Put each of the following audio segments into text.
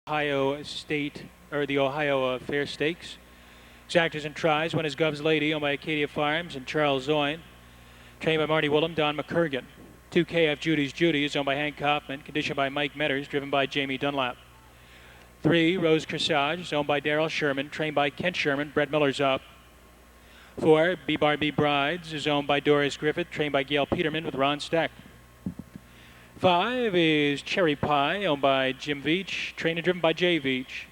Ohio State, or the Ohio Fair Stakes. Exactors and Tries, one is Gov's Lady, owned by Acadia Farms, and Charles Zoyne. Trained by Marty Willem, Don McCurgan. 2 KF Judy's Judy is owned by Hank Kaufman, conditioned by Mike Metters, driven by Jamie Dunlap. 3 Rose Corsage, owned by Darrell Sherman, trained by Kent Sherman, Brett Miller's up. 4 B-Barbie Brides is owned by Doris Griffith, trained by Gail Peterman with Ron Steck. 5 is Cherry Pie, owned by Jim Veach, trained and driven by Jay Veach.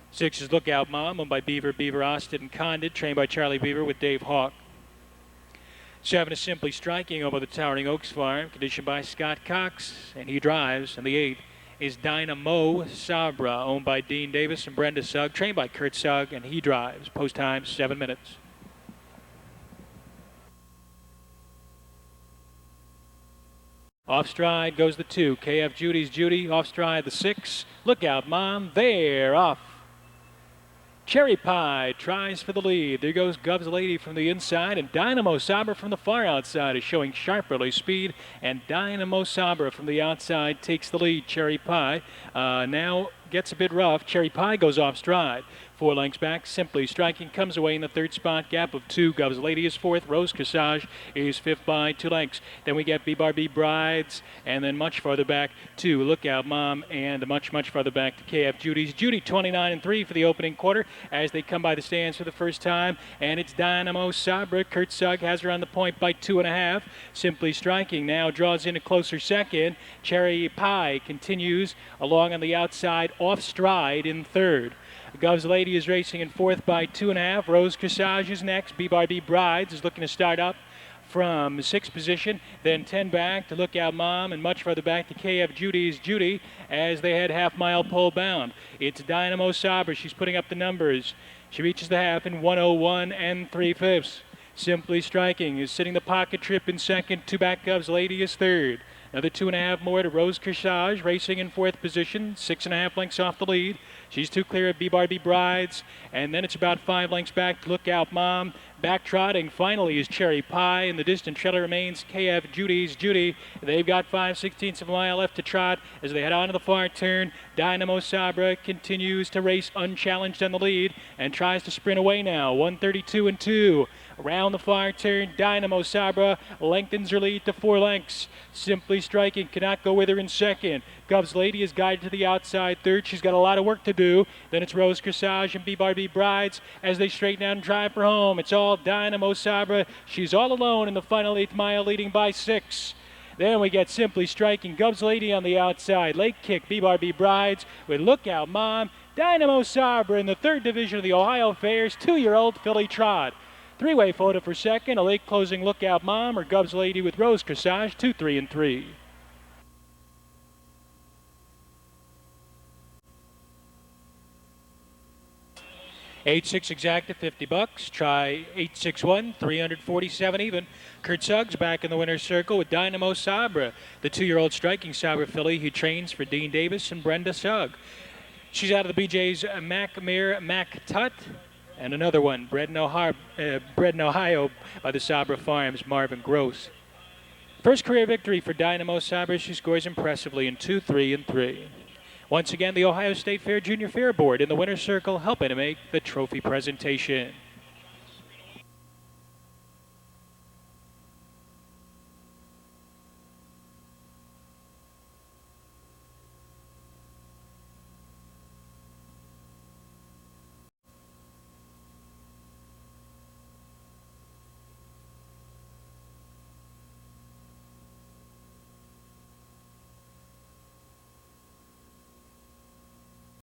6 is Lookout Mom, owned by Beaver Austin and Condit, trained by Charlie Beaver with Dave Hawk. 7 is Simply Striking, owned by the Towering Oaks Farm, conditioned by Scott Cox, and he drives. And the 8 is DYNAMO SAHBRA, owned by Dean Davis and Brenda Sugg, trained by Kurt Sugg, and he drives. Post time 7 minutes. Off stride goes the 2, KF Judy's Judy. Off stride the 6, Lookout Mom, they're off. Cherry Pie tries for the lead. There goes Gov's Lady from the inside, and DYNAMO SAHBRA from the far outside is showing sharp early speed, and DYNAMO SAHBRA from the outside takes the lead. Cherry Pie now gets a bit rough. Cherry Pie goes off stride. 4 lengths back, Simply Striking comes away in the 3rd spot. Gap of 2. Gov's Lady is 4th. Rose Corsage is 5th by 2 lengths. Then we get B-Barbie Brides, and then much farther back to Lookout Mom, and much farther back to KF Judy's Judy. 29-3 for the opening quarter as they come by the stands for the first time. And it's DYNAMO SAHBRA. Kurt Sugg has her on the point by 2.5. Simply Striking now draws in a closer second. Cherry Pie continues along on the outside, off stride in 3rd. Gov's Lady is racing in 4th by 2.5. Rose Corsage is next. B-Barbie Brides is looking to start up from 6th position, then 10 back to Lookout Mom, and much further back to KF Judy's Judy as they head half-mile pole bound. It's DYNAMO SAHBRA. She's putting up the numbers. She reaches the half in 1:01 3/5. Simply Striking is sitting the pocket trip in 2nd. 2 back Gov's Lady is 3rd. Another 2.5 more to Rose Corsage, racing in 4th position, 6.5 lengths off the lead. She's 2 clear of B-Barbie Brides, and then it's about 5 lengths back to Lookout Mom. Back trotting finally is Cherry Pie, and the distant trailer remains KF Judy's Judy. They've got 5/16 of a mile left to trot as they head on to the far turn. DYNAMO SAHBRA continues to race unchallenged on the lead and tries to sprint away now. 1:32.2. Around the far turn, DYNAMO SAHBRA lengthens her lead to 4 lengths. Simply Striking cannot go with her in 2nd. Gov's Lady is guided to the outside 3rd. She's got a lot of work to do. Then it's Rose Corsage and B-Barbie Brides as they straighten out and drive for home. It's all DYNAMO SAHBRA. She's all alone in the final 8th mile, leading by 6. Then we get Simply Striking, Gov's Lady on the outside. Late kick, B-Barbie Brides with Lookout Mom. DYNAMO SAHBRA in the 3rd division of the Ohio Fair's 2-year-old filly Trot. 3-way photo for 2nd, a late closing Lookout Mom or Gov's Lady with Rose Corsage, 2, 3, and 3. $8.6 exacta, $50. Try 861, 347 even. Kurt Sugg's back in the winner's circle with DYNAMO SAHBRA, the 2-year-old striking SAHBRA filly who trains for Dean Davis and Brenda Sugg. She's out of the BJ's Mac Tut, and another one, bred in Ohio by the SAHBRA Farms, Marvin Gross. First career victory for DYNAMO SAHBRA. She scores impressively in 2, 3, and 3. Once again, the Ohio State Fair Junior Fair Board in the winner's circle helping to make the trophy presentation.